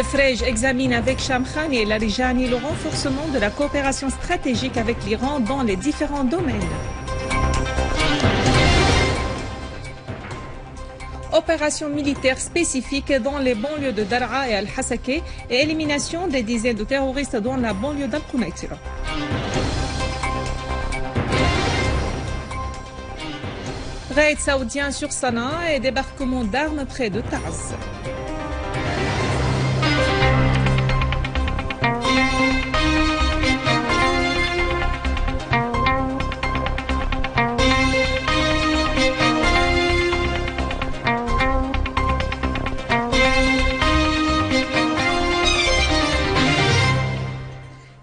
Al-Frej examine avec Shamkhani et Larijani le renforcement de la coopération stratégique avec l'Iran dans les différents domaines. Opération militaire spécifique dans les banlieues de Daraa et Al-Hasake et élimination des dizaines de terroristes dans la banlieue d'Al-Qunaitira. Raid saoudien sur Sanaa et débarquement d'armes près de Taz.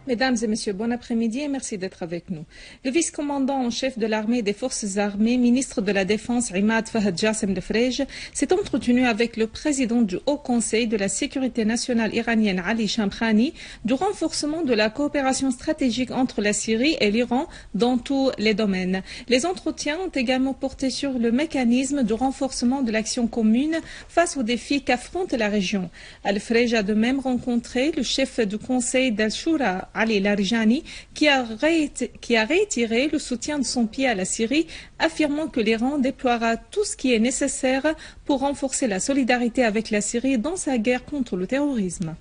Mesdames et messieurs, bon après-midi et merci d'être avec nous. Le vice-commandant en chef de l'armée et des forces armées, ministre de la Défense, Imad Fahad Jassem Lefrej, s'est entretenu avec le président du Haut Conseil de la sécurité nationale iranienne, Ali Shamkhani, du renforcement de la coopération stratégique entre la Syrie et l'Iran dans tous les domaines. Les entretiens ont également porté sur le mécanisme de renforcement de l'action commune face aux défis qu'affronte la région. Al-Frej a de même rencontré le chef du Conseil d'Al-Shura, Ali Larijani, qui a réitéré le soutien de son pays à la Syrie, affirmant que l'Iran déploiera tout ce qui est nécessaire pour renforcer la solidarité avec la Syrie dans sa guerre contre le terrorisme.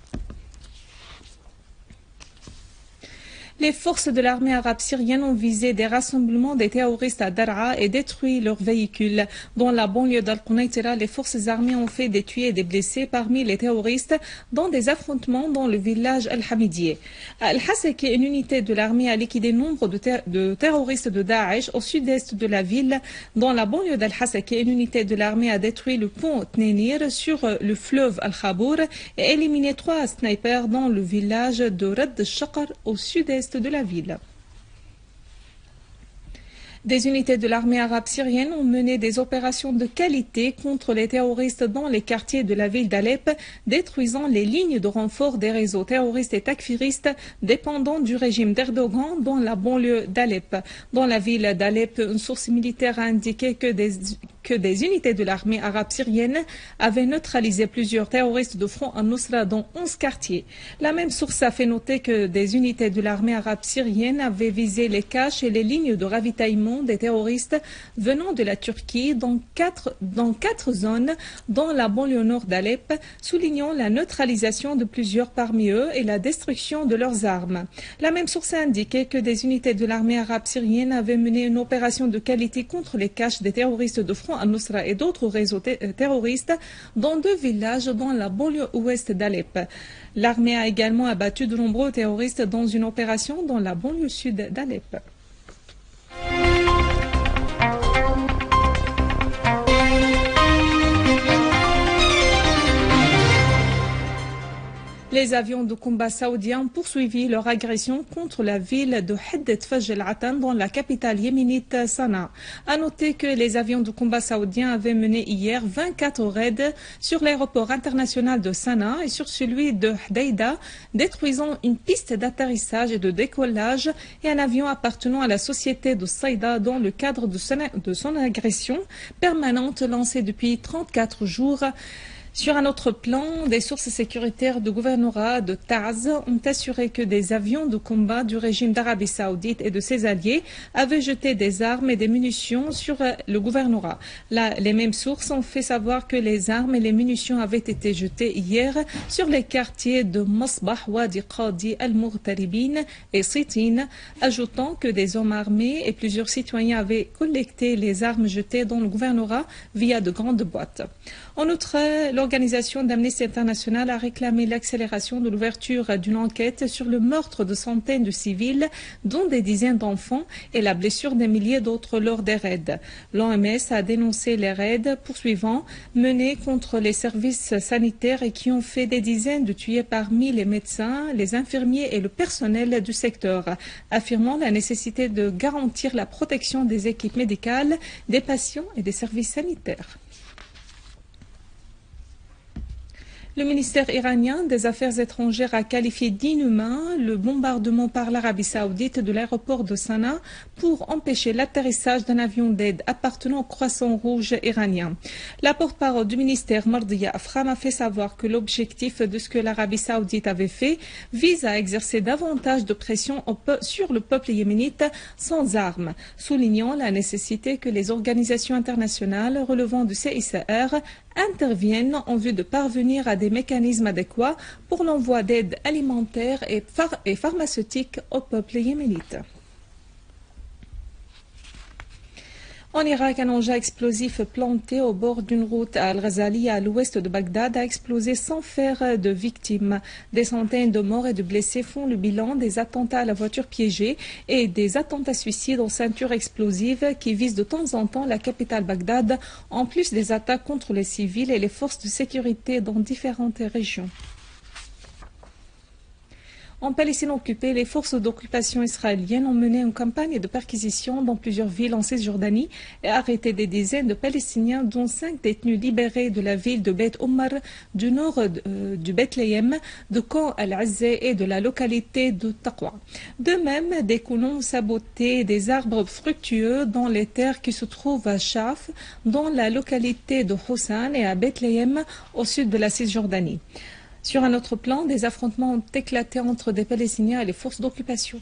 Les forces de l'armée arabe syrienne ont visé des rassemblements des terroristes à Daraa et détruit leurs véhicules. Dans la banlieue d'Al-Qunaitira, les forces armées ont fait des tués et des blessés parmi les terroristes dans des affrontements dans le village Al-Hamidiyeh. À Al-Hasake, une unité de l'armée a liquidé nombre de terroristes de Daesh au sud-est de la ville. Dans la banlieue d'Al-Hasake, une unité de l'armée a détruit le pont Tnénir sur le fleuve Al-Khabour et éliminé 3 snipers dans le village de Radd al-Shaqar au sud-est de la ville. Des unités de l'armée arabe syrienne ont mené des opérations de qualité contre les terroristes dans les quartiers de la ville d'Alep, détruisant les lignes de renfort des réseaux terroristes et takfiristes dépendants du régime d'Erdogan dans la banlieue d'Alep. Dans la ville d'Alep, une source militaire a indiqué que des unités de l'armée arabe syrienne avaient neutralisé plusieurs terroristes de Front al-Nusra dans 11 quartiers. La même source a fait noter que des unités de l'armée arabe syrienne avaient visé les caches et les lignes de ravitaillement des terroristes venant de la Turquie dans quatre zones dans la banlieue nord d'Alep, soulignant la neutralisation de plusieurs parmi eux et la destruction de leurs armes. La même source a indiqué que des unités de l'armée arabe syrienne avaient mené une opération de qualité contre les caches des terroristes de Front al-Nusra et d'autres réseaux terroristes dans 2 villages dans la banlieue ouest d'Alep. L'armée a également abattu de nombreux terroristes dans une opération dans la banlieue sud d'Alep. Les avions de combat saoudiens ont poursuivi leur agression contre la ville de Haddet Fajr al-Atan dans la capitale yéménite Sanaa. À noter que les avions de combat saoudiens avaient mené hier 24 raids sur l'aéroport international de Sanaa et sur celui de Hdaïda, détruisant une piste d'atterrissage et de décollage et un avion appartenant à la société de Saïda dans le cadre de son agression permanente lancée depuis 34 jours. Sur un autre plan, des sources sécuritaires du gouvernorat de Taz ont assuré que des avions de combat du régime d'Arabie Saoudite et de ses alliés avaient jeté des armes et des munitions sur le gouvernorat. Les mêmes sources ont fait savoir que les armes et les munitions avaient été jetées hier sur les quartiers de Masbah, Wadi Qadi, Al-Mughtaribin et Sitin, ajoutant que des hommes armés et plusieurs citoyens avaient collecté les armes jetées dans le gouvernorat via de grandes boîtes. En outre, l'organisation d'Amnesty International a réclamé l'accélération de l'ouverture d'une enquête sur le meurtre de centaines de civils, dont des dizaines d'enfants, et la blessure des milliers d'autres lors des raids. L'OMS a dénoncé les raids poursuivants menés contre les services sanitaires et qui ont fait des dizaines de tués parmi les médecins, les infirmiers et le personnel du secteur, affirmant la nécessité de garantir la protection des équipes médicales, des patients et des services sanitaires. Le ministère iranien des Affaires étrangères a qualifié d'inhumain le bombardement par l'Arabie saoudite de l'aéroport de Sanaa pour empêcher l'atterrissage d'un avion d'aide appartenant au Croissant Rouge iranien. La porte-parole du ministère, Mardia Afram, a fait savoir que l'objectif de ce que l'Arabie saoudite avait fait vise à exercer davantage de pression sur le peuple yéménite sans armes, soulignant la nécessité que les organisations internationales relevant du CICR interviennent en vue de parvenir à des mécanismes adéquats pour l'envoi d'aide alimentaire et pharmaceutique au peuple yéménite. En Irak, un engin explosif planté au bord d'une route à Al-Ghazali, à l'ouest de Bagdad, a explosé sans faire de victimes. Des centaines de morts et de blessés font le bilan des attentats à la voiture piégée et des attentats suicides en ceinture explosive qui visent de temps en temps la capitale Bagdad, en plus des attaques contre les civils et les forces de sécurité dans différentes régions. En Palestine occupée, les forces d'occupation israéliennes ont mené une campagne de perquisition dans plusieurs villes en Cisjordanie et arrêté des dizaines de Palestiniens, dont 5 détenus libérés de la ville de Beit Omar, du nord du Bethléem, de Camp Al-Azzeh et de la localité de Taqwa. De même, des colons ont saboté des arbres fructueux dans les terres qui se trouvent à Shaf, dans la localité de Houssan, et à Bethléem, au sud de la Cisjordanie. Sur un autre plan, des affrontements ont éclaté entre des Palestiniens et les forces d'occupation.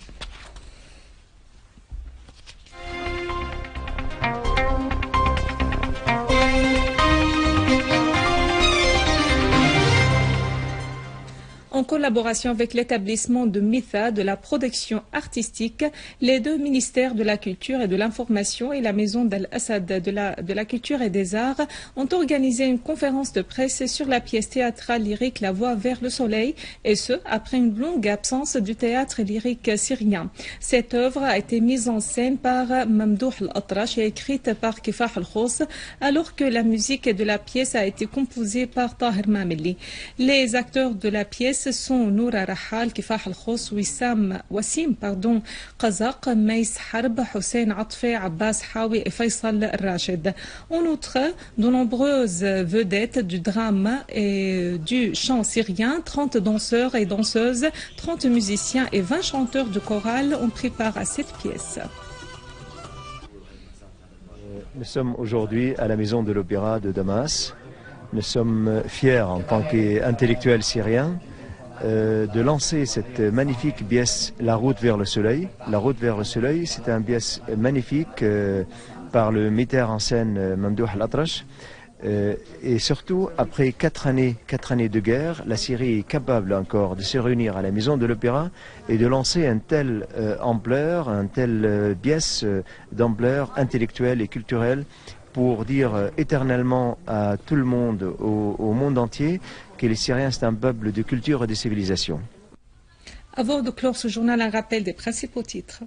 En collaboration avec l'établissement de MITHA de la production artistique, les deux ministères de la Culture et de l'Information et la Maison d'Al-Assad de la Culture et des Arts ont organisé une conférence de presse sur la pièce théâtrale lyrique La Voie vers le Soleil, et ce, après une longue absence du théâtre lyrique syrien. Cette œuvre a été mise en scène par Mamdouh Al-Atrash et écrite par Kifah Al-Khous, alors que la musique de la pièce a été composée par Tahir Mameli. Les acteurs de la pièce sont Noura Rahal, Kifah Al-Khous, Wassim Qazaq, Maïs Harb, Hussein Atfe, Abbas Hawi et Faisal Rachid. En outre, de nombreuses vedettes du drame et du chant syrien, 30 danseurs et danseuses, 30 musiciens et 20 chanteurs de chorale ont pris part à cette pièce. Nous sommes aujourd'hui à la Maison de l'Opéra de Damas. Nous sommes fiers en tant qu'intellectuels syriens de lancer cette magnifique pièce La Route vers le Soleil. La Route vers le Soleil, c'est une pièce magnifique par le metteur en scène Mamdouh Al-Atrash. Et surtout, après 4 années de guerre, la Syrie est capable encore de se réunir à la Maison de l'Opéra et de lancer une telle ampleur, une telle pièce d'ampleur intellectuelle et culturelle pour dire éternellement à tout le monde, au monde entier, que les Syriens c'est un peuple de culture et de civilisation. Avant de clore ce journal, un rappel des principaux titres.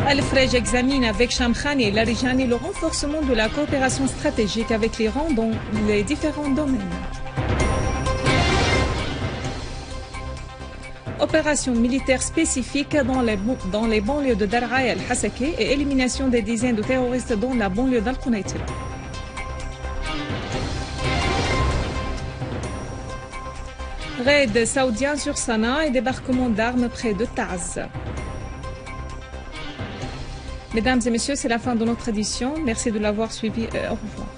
Al-Frej examine avec Shamkhani et Larijani le renforcement de la coopération stratégique avec l'Iran dans les différents domaines. Opération militaire spécifique dans les banlieues de Dar'a et Al-Hasaki et élimination des dizaines de terroristes dans la banlieue d'Al-Qunaytira. Raid saoudien sur Sanaa et débarquement d'armes près de Taz. Mesdames et messieurs, c'est la fin de notre édition. Merci de l'avoir suivi. Au revoir.